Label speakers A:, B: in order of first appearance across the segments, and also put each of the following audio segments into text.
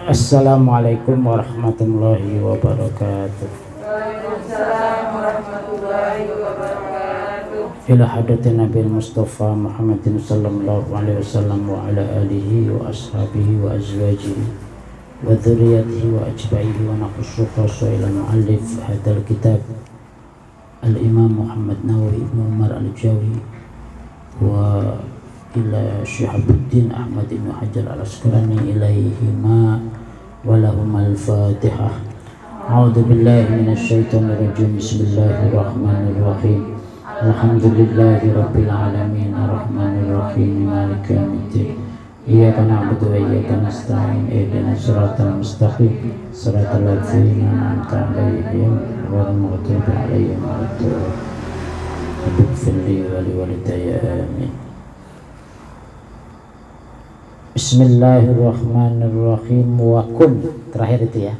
A: Assalamualaikum warahmatullahi wabarakatuh.
B: Waalaikumsalam warahmatullahi wabarakatuh.
A: Ila hadratin Nabi Mustafa Muhammadin sallallahu alaihi wasallam wa ala alihi wa ashabihi wa azwajihi wa dzurriyyatihi wa ajbaihi wa naqussu khassa ila muallif hadzal kitab Al-Imam Muhammad Nawawi Ibn Umar Al-Jawi wa ila Syihabuddin Ahmad Ibn Hajar Al-Asqalani ilaihima walahum al-fatihah. A'udzu billahi minasy syaithanir rajim. Bismillahirrahmanirrahim. Alhamdulillahi rabbil alamin arrahmanir rahim maliki yaumiddin. Iyyaka na'budu wa iyyaka nasta'in ihdinas siratal mustaqim siratal ladzina an'amta 'alaihim ghairil maghdubi 'alaihim waladdallin. Ighfirli wa liwalidayya amin. Bismillahirrahmanirrahim. Wa kun, terakhir itu ya.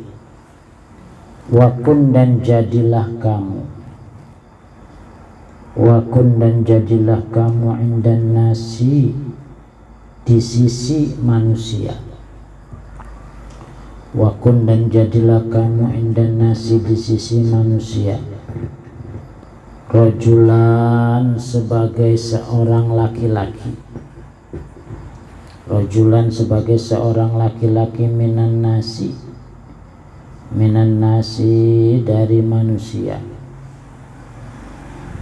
A: Wa kun dan jadilah kamu. Wa kun dan jadilah kamu indan nasi, di sisi manusia. Wa kun dan jadilah kamu indan nasi, di sisi manusia. Rajulan sebagai seorang laki-laki. Rajulan sebagai seorang laki-laki minan nasi dari manusia.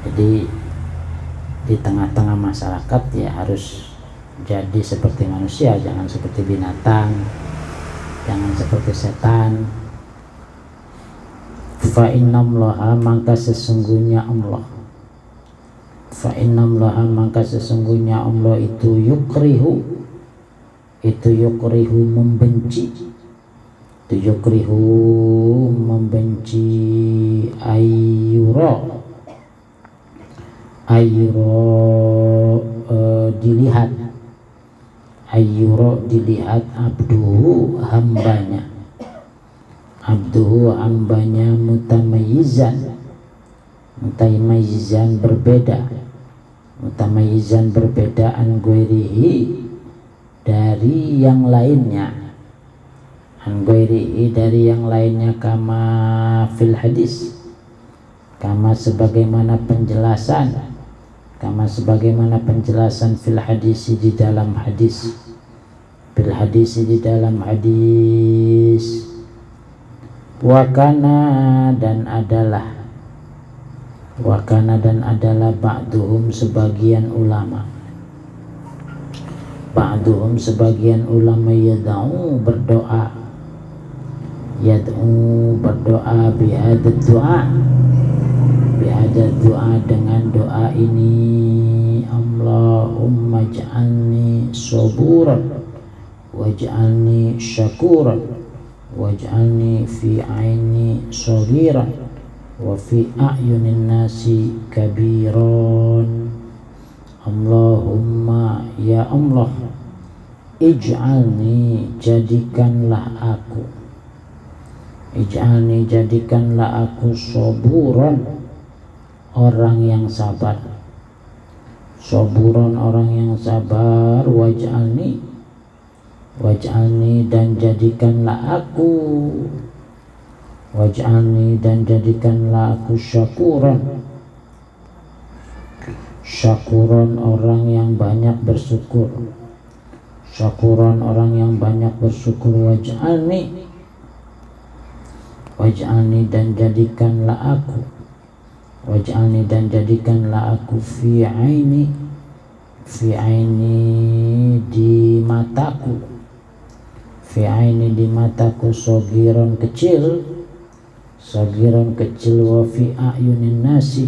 A: Jadi di tengah-tengah masyarakat ya harus jadi seperti manusia, jangan seperti binatang, jangan seperti setan. Fa innallaha, maka sesungguhnya Allah, fa innallaha, maka sesungguhnya Allah itu yukrihu membenci, itu yukrihu membenci ayyuro dilihat, ayyuro dilihat abduhu hambanya, mutamayizan berbeda, mutamayizan berbedaan guirihi dari yang lainnya, angoiri dari yang lainnya, kama fil hadis, kama sebagaimana penjelasan fil hadis di dalam hadis, fil hadis di dalam hadis. Wakana dan adalah ba'duhum sebagian ulama yad'u berdoa bihadat doa dengan doa ini, Allahumma ja'alni saburan waj'alni syakuran waj'alni fi aini saghiran wa fi a'yunin nasi kabiran. Allahumma, ya Allah, ij'alni, jadikanlah aku saburan, orang yang sabar, waj'alni dan jadikanlah aku syakuran, orang yang banyak bersyukur, waj'alni dan jadikanlah aku fi aini di mataku saghiran kecil, wa fi ayunin nasi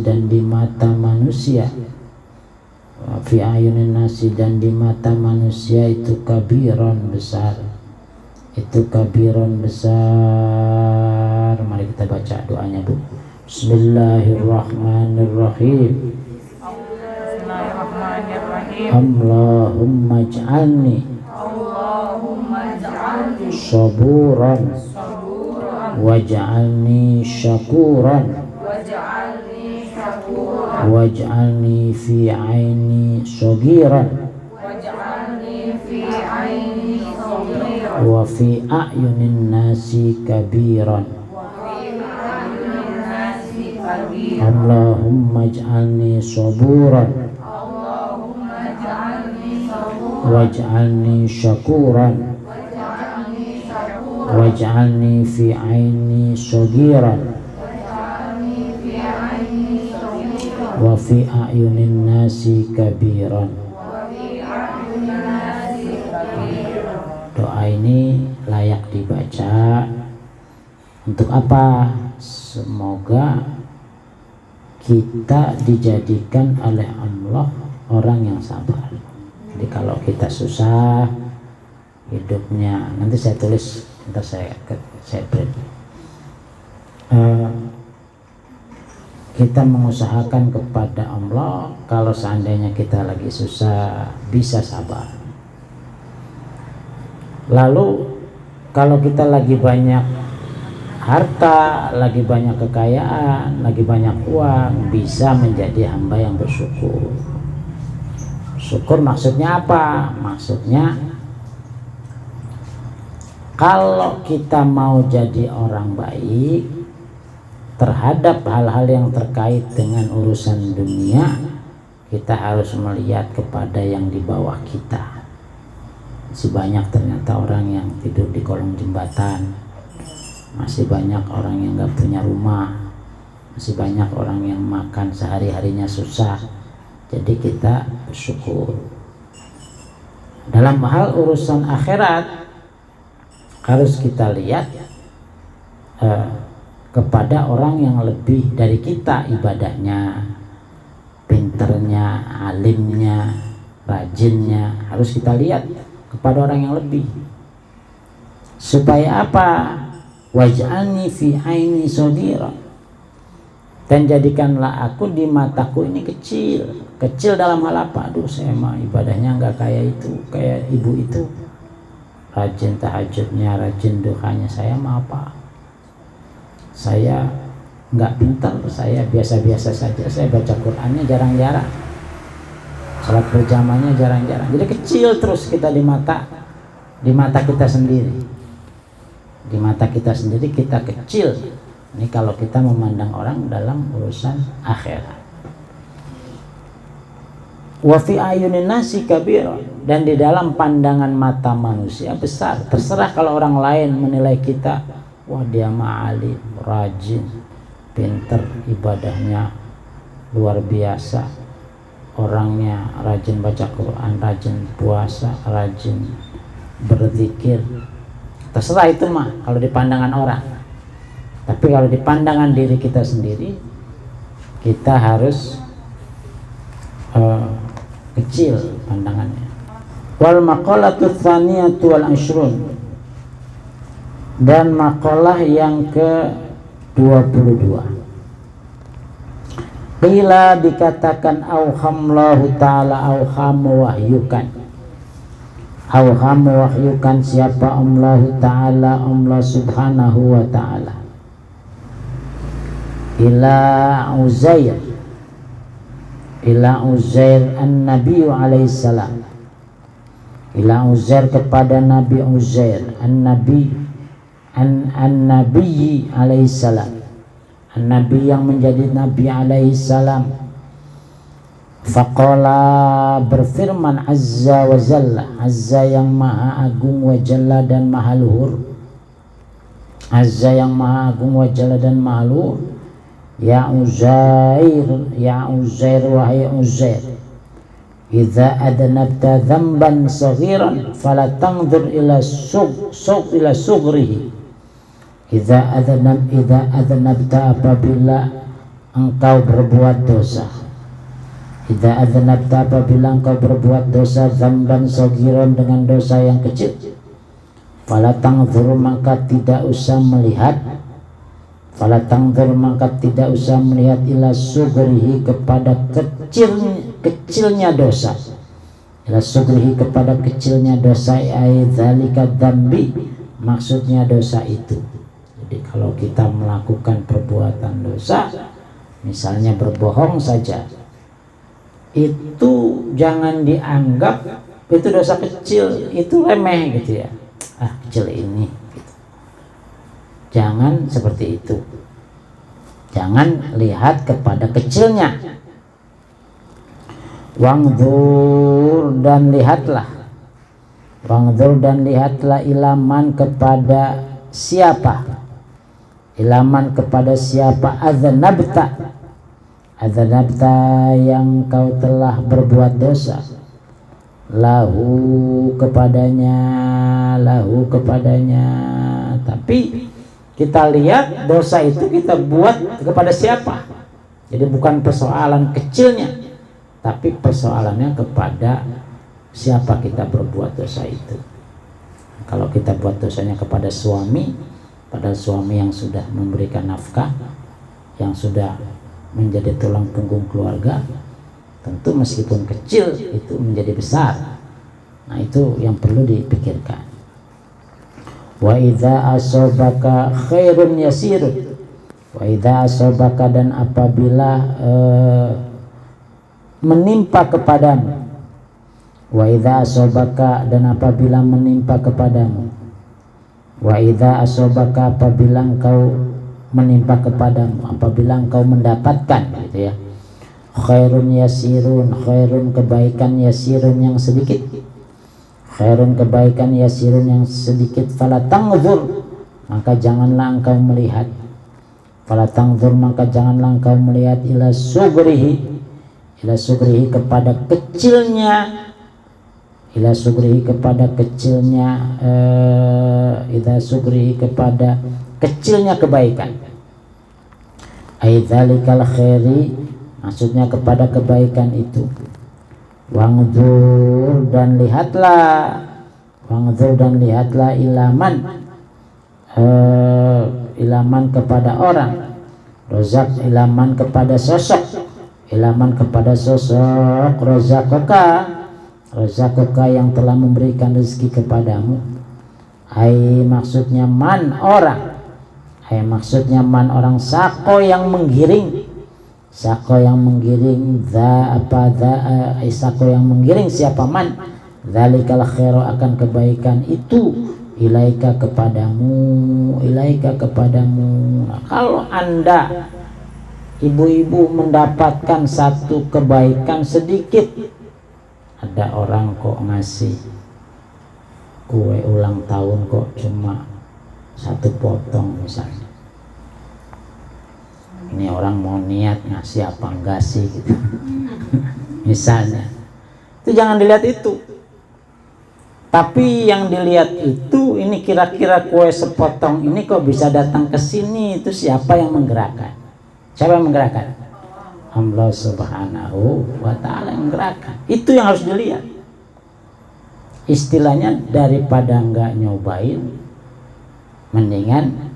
A: dan di mata manusia, itu kabiran besar, Mari kita baca doanya, Bu. Bismillahirrahmanirrahim. Allahumma ij'alni saburan waj'alni syakuran waj'alni fi aini saghiran wa fi a'yunin nasi kabiran. Allahumma ij'alni saburan waj'alni syakuran waj'alni fi aini sagiran wa fi a'yunin nasi kabiran. Doa ini layak dibaca untuk apa? Semoga kita dijadikan oleh Allah orang yang sabar. Jadi kalau kita susah hidupnya, nanti saya tulis, nanti saya print. Kita mengusahakan kepada Allah kalau seandainya kita lagi susah bisa sabar. Lalu kalau kita lagi banyak harta, lagi banyak kekayaan, lagi banyak uang, bisa menjadi hamba yang bersyukur. Syukur maksudnya apa? Maksudnya kalau kita mau jadi orang baik terhadap hal-hal yang terkait dengan urusan dunia, kita harus melihat kepada yang di bawah kita. Masih banyak ternyata orang yang tidur di kolong jembatan, masih banyak orang yang gak punya rumah, masih banyak orang yang makan sehari-harinya susah. Jadi kita bersyukur. Dalam hal urusan akhirat harus kita lihat kepada orang yang lebih dari kita ibadahnya, pinternya, alimnya, rajinnya. Harus kita lihat kepada orang yang lebih. Supaya apa? Waj'alni fi aini saghira, dan jadikanlah aku di mataku ini kecil. Kecil dalam hal apa? Aduh, saya mah ibadahnya nggak kayak itu, kayak ibu itu, rajin tahajudnya, rajin duhanya. Saya mah apa? Saya nggak pintar, saya biasa-biasa saja. Saya baca Qur'annya jarang-jarang, salat berjamaahnya jarang-jarang. Jadi kecil terus kita di mata kita sendiri. Di mata kita sendiri kita kecil. Ini kalau kita memandang orang dalam urusan akhirat. Wa fi ayunin nasi kabir, dan di dalam pandangan mata manusia besar. Terserah kalau orang lain menilai kita, wah dia ma'alim, rajin, pinter, ibadahnya luar biasa, orangnya rajin baca Quran, rajin puasa, rajin berzikir. Terserah itu mah kalau di pandangan orang. Tapi kalau di pandangan diri kita sendiri, kita harus kecil pandangannya. Wal maqalatu tsaniyatu wal ashrun, dan maqalah yang ke-22. Qila dikatakan auhamlahu ta'ala, auham wahyukan. Auham wahyukan siapa? Allah ta'ala, Allah subhanahu wa ta'ala. Ila Uzair an-Nabi alaihissalam. Ila Uzair kepada Nabi Uzair an-Nabi alaihissalam, an-Nabi yang menjadi Nabi alaihissalam. Faqala berfirman azza wa jalla, azza yang maha agung, wa jalla dan maha luhur. Azza yang maha agung, wa jalla dan maha luhur. Ya Uzair, ya Uzair, wahai Uzair, idza adnabta dzamban saghiran fala tanzur ila sughrihi. Idza adnabta, apabila engkau berbuat dosa. Idza adnabta, apabila engkau berbuat dosa, dzamban saghiran, dengan dosa yang kecil. Fala tanzur, maka tidak usah melihat. Fala tanzur, maka tidak usah melihat ila sughrihi, kepada kecilnya dosa. Ila sughrihi, kepada kecilnya dosa. Ai dzalika dzambi, maksudnya dosa itu. Jadi kalau kita melakukan perbuatan dosa, misalnya berbohong saja, itu jangan dianggap itu dosa kecil, itu remeh gitu ya. kecil ini gitu. Jangan seperti itu. Jangan lihat kepada kecilnya. Wangdzur dan lihatlah. Wangdzur dan lihatlah ilaman kepada siapa? Ilaman kepada siapa? Adzanabta. Adzanabta yang kau telah berbuat dosa. Lahu kepadanya. Tapi kita lihat dosa itu kita buat kepada siapa. Jadi bukan persoalan kecilnya, tapi persoalannya kepada siapa kita berbuat dosa itu. Kalau kita buat dosanya kepada suami, padahal suami yang sudah memberikan nafkah, yang sudah menjadi tulang punggung keluarga, tentu meskipun kecil itu menjadi besar. Nah itu yang perlu dipikirkan. Wa idza asobaka khairun yasirun. Wa idza asobaka dan apabila menimpa kepadamu. Wa idza asobaka dan apabila menimpa kepadamu. Wa idza asobaka apabila engkau menimpa kepadamu, apabila engkau mendapatkan gitu ya. Khairun yasirun, khairun kebaikan yasirun yang sedikit. Khairun kebaikan yasirun yang sedikit. Fala tangzur, maka janganlah engkau melihat. Fala tangzur, maka janganlah engkau melihat ila sugrihi kepada kecilnya. Ila sugrihi kepada kecilnya. Ila sugrihi kepada kecilnya kebaikan. Aidzalikal khairi, maksudnya kepada kebaikan itu. Wangdzur dan lihatlah ilaman kepada orang. Rozak ilaman kepada sosok. Rozakoka yang telah memberikan rezeki kepadamu. Maksudnya man orang. Orang sako yang menggiring. Sako yang menggiring siapa man. Dzalikal khairu akan kebaikan itu. Ilaika kepadamu. Nah, kalau Anda ibu-ibu mendapatkan satu kebaikan sedikit, ada orang kok ngasih kue ulang tahun kok cuma 1 potong misalnya. Ini orang mau niat ngasih apa enggak sih gitu. Misalnya. Itu jangan dilihat itu. Tapi yang dilihat itu, ini kira-kira kue sepotong ini kok bisa datang ke sini, itu siapa yang menggerakkan? Siapa yang menggerakkan? Allah Subhanahu wa ta'ala yang menggerakkan. Itu yang harus dilihat. Istilahnya daripada enggak nyobain, mendingan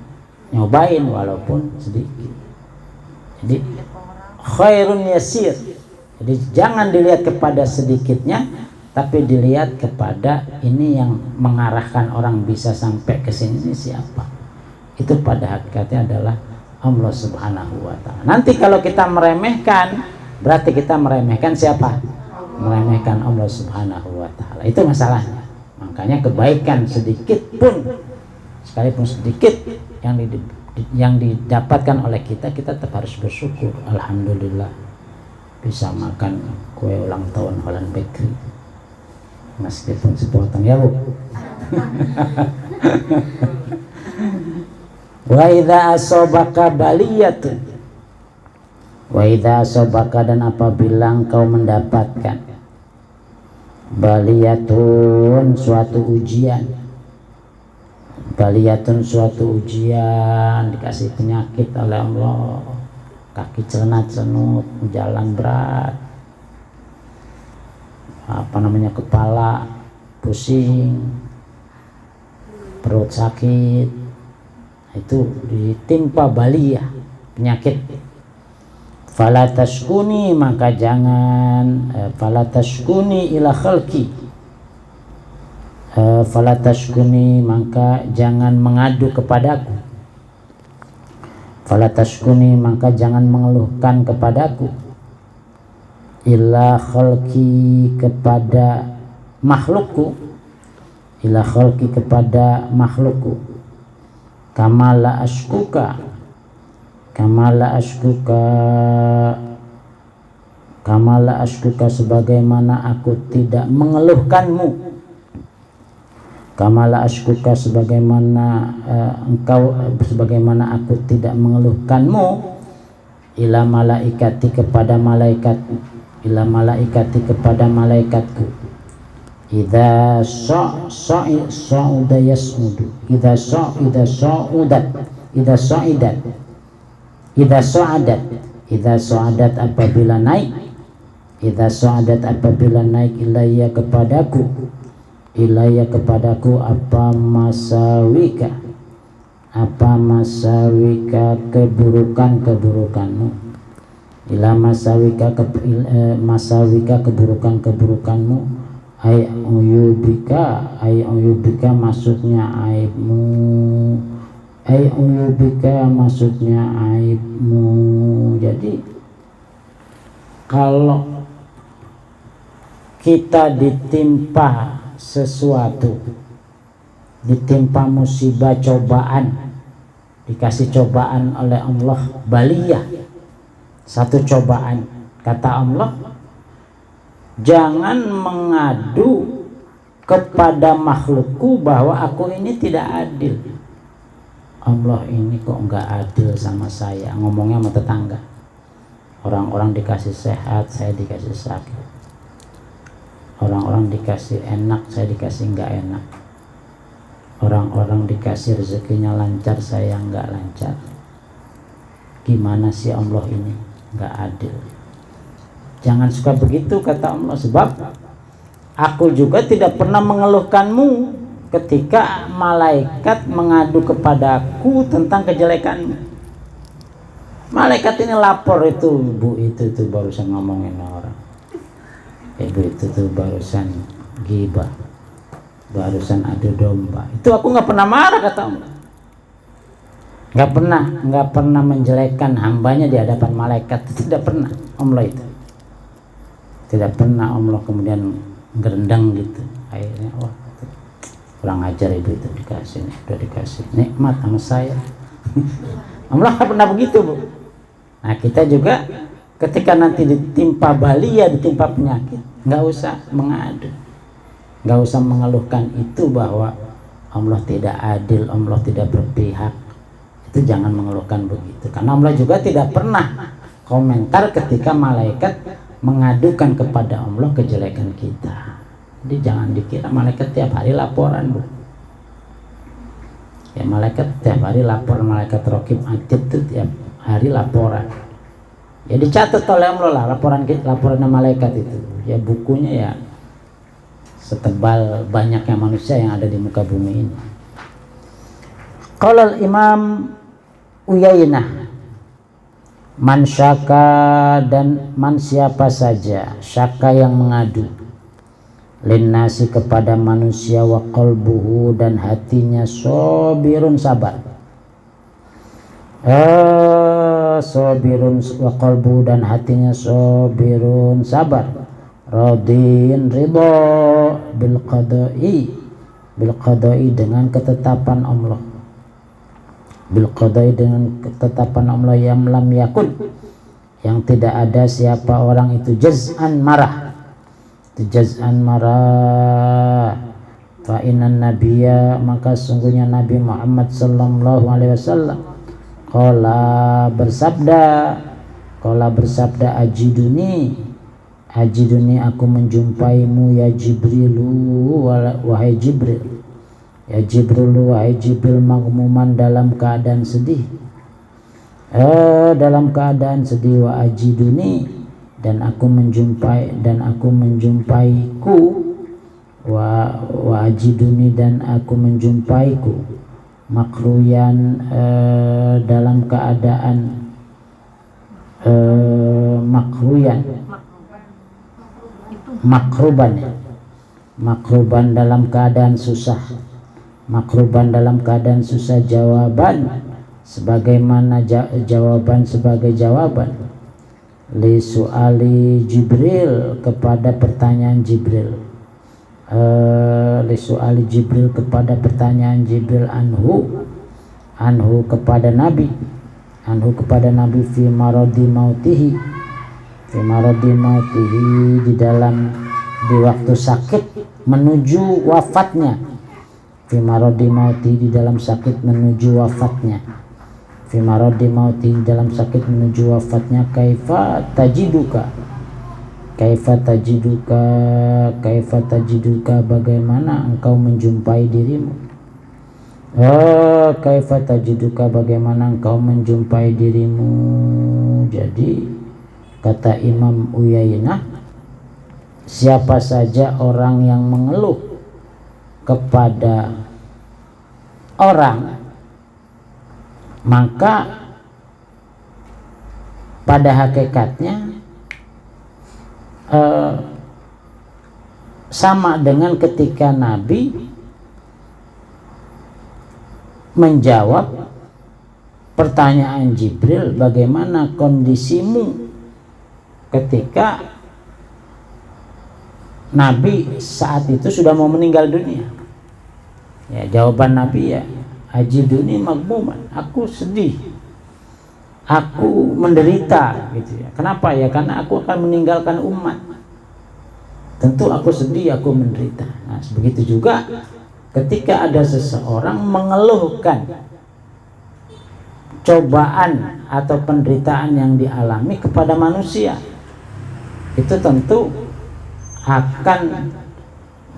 A: nyobain walaupun sedikit. Jadi khairun yasir. Jadi jangan dilihat kepada sedikitnya, tapi dilihat kepada ini yang mengarahkan orang bisa sampai ke sini siapa. Itu pada hakikatnya adalah Allah Subhanahu wa ta'ala. Nanti kalau kita meremehkan, berarti kita meremehkan siapa? Meremehkan Allah Subhanahu wa ta'ala. Itu masalahnya. Makanya kebaikan sedikit pun, sekalipun sedikit yang didapatkan oleh kita tetap harus bersyukur. Alhamdulillah bisa makan kue ulang tahun Holland Bakery meskipun sepotong ya Bu. Wa idza asobaka baliyatun, wa idza asobaka dan apabila engkau mendapatkan baliyatun suatu ujian. Baliyatun suatu ujian, dikasih penyakit oleh Allah, kaki celenat-celenut, jalan berat, kepala pusing, perut sakit, itu ditimpa baliyah, penyakit. Fala tashkuni, maka jangan fala tashkuni ila khalqi. Fala tashkuni, maka jangan mengadu kepadaku. Fala tashkuni, maka jangan mengeluhkan kepadaku. Illa khalqi, kepada makhlukku. ila khalqi kepada makhlukku, kama la ashkuka sebagaimana aku tidak mengeluhkanmu, kama la ashkuka sebagaimana aku tidak mengeluhkanmu, ila malaikati kepada malaikatku, idza sa'adat apabila naik ilayya kepadaku apa masawika keburukanmu, keburukanmu, ay uyubika maksudnya aibmu. Jadi kalau kita ditimpa sesuatu, ditimpa musibah, cobaan, dikasih cobaan oleh Allah, baliyah, satu cobaan, kata Allah, jangan mengadu kepada makhlukku bahwa aku ini tidak adil. Allah ini kok enggak adil sama saya, ngomongnya sama tetangga. Orang-orang dikasih sehat, saya dikasih sakit. Orang-orang dikasih enak, saya dikasih enggak enak. Orang-orang dikasih rezekinya lancar, saya enggak lancar. Gimana sih Allah ini? Enggak adil. Jangan suka begitu, kata Allah, sebab aku juga tidak pernah mengeluhkanmu ketika malaikat mengadu kepadaku tentang kejelekanmu. Malaikat ini lapor, itu ibu itu tuh barusan ngomongin orang, ibu itu tuh barusan gibah, barusan adu domba. Itu aku nggak pernah marah, kata Allah. Nggak pernah menjelekkan hambanya di hadapan malaikat. Tidak pernah Allah itu. Tidak pernah Allah kemudian gerendang gitu. Akhirnya kurang ajar ibu itu, udah dikasih nikmat sama saya. Allah nggak pernah begitu, Bu. Nah, kita juga ketika nanti ditimpa baliyah, ditimpa penyakit, nggak usah mengadu, nggak usah mengeluhkan itu bahwa Allah tidak adil, Allah tidak berpihak. Itu jangan mengeluhkan begitu, karena Allah juga tidak pernah komentar ketika malaikat mengadukan kepada Allah kejelekan kita. Jadi jangan dikira malaikat tiap hari laporan, Bu. Ya, malaikat tiap hari lapor, malaikat Raqib Atid itu tiap hari laporan. Ya dicatat oleh Allah lah laporannya malaikat itu. Ya bukunya ya setebal banyaknya manusia yang ada di muka bumi ini. Qala Imam Uyainah, man syaka, dan man siapa saja, syaka yang mengadu, linnasi kepada manusia, wa qalbuhu dan hatinya sobirun sabar, sobirun wa qalbuhu dan hatinya sobirun sabar, radin ridha bil qada'i dengan ketetapan Allah, bil qada'i dengan ketetapan Allah, yang lam yakun yang tidak ada siapa orang itu jaz'an marah, fa innan nabiyya, maka sungguhnya Nabi Muhammad sallallahu alaihi wasallam qala bersabda ajiduni aku menjumpaimu ya Jibrilu, wahai Jibril, ya Jibrilu, wahai Jibril, maghmuman dalam keadaan sedih, wa ajiduni dan aku menjumpaiku, wa ajiduni dan aku menjumpaiku, makruyan dalam keadaan makruban dalam keadaan susah, jawaban sebagaimana jawaban sebagai jawaban li su'ali Jibril, kepada pertanyaan Jibril, li su'ali Jibril, kepada pertanyaan Jibril anhu kepada Nabi fi maradi mautihi di dalam di waktu sakit menuju wafatnya, fi maradi mautihi di dalam sakit menuju wafatnya, fi maradi mautihi dalam sakit menuju wafatnya. Kaifa tajiduka bagaimana engkau menjumpai dirimu. Kaifa tajiduka bagaimana engkau menjumpai dirimu. Jadi kata Imam Uyainah, siapa saja orang yang mengeluh kepada orang, maka pada hakikatnya sama dengan ketika Nabi menjawab pertanyaan Jibril, bagaimana kondisimu ketika Nabi saat itu sudah mau meninggal dunia. Ya, jawaban Nabi ya, ajiduni maghmuman, aku sedih, aku menderita gitu ya. Kenapa ya? Karena aku akan meninggalkan umat. Tentu aku sedih, aku menderita. Nah, begitu juga ketika ada seseorang mengeluhkan cobaan atau penderitaan yang dialami kepada manusia, itu tentu akan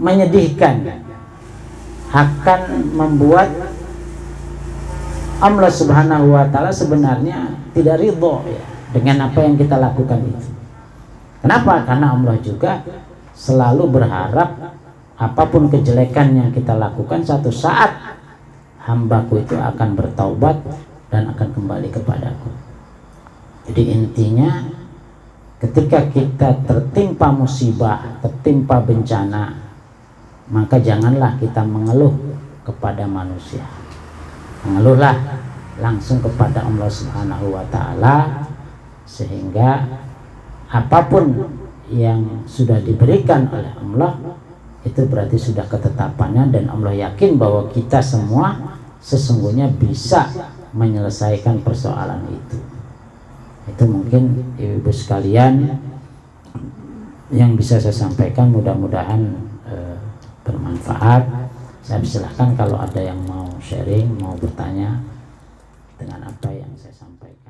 A: menyedihkan, akan membuat Allah Subhanahu wa Ta'ala sebenarnya tidak ridho ya dengan apa yang kita lakukan itu. Kenapa? Karena Allah juga selalu berharap apapun kejelekan yang kita lakukan, satu saat hambaku itu akan bertaubat dan akan kembali kepadaku. Jadi intinya, ketika kita tertimpa musibah, tertimpa bencana, maka janganlah kita mengeluh kepada manusia. Mengeluhlah langsung kepada Allah Subhanahu wa Ta'ala, sehingga apapun yang sudah diberikan oleh Allah itu berarti sudah ketetapannya, dan Allah yakin bahwa kita semua sesungguhnya bisa menyelesaikan persoalan itu. Itu mungkin ibu sekalian yang bisa saya sampaikan, mudah-mudahan bermanfaat. Saya silahkan kalau ada yang mau sharing, mau bertanya dengan apa yang saya sampaikan.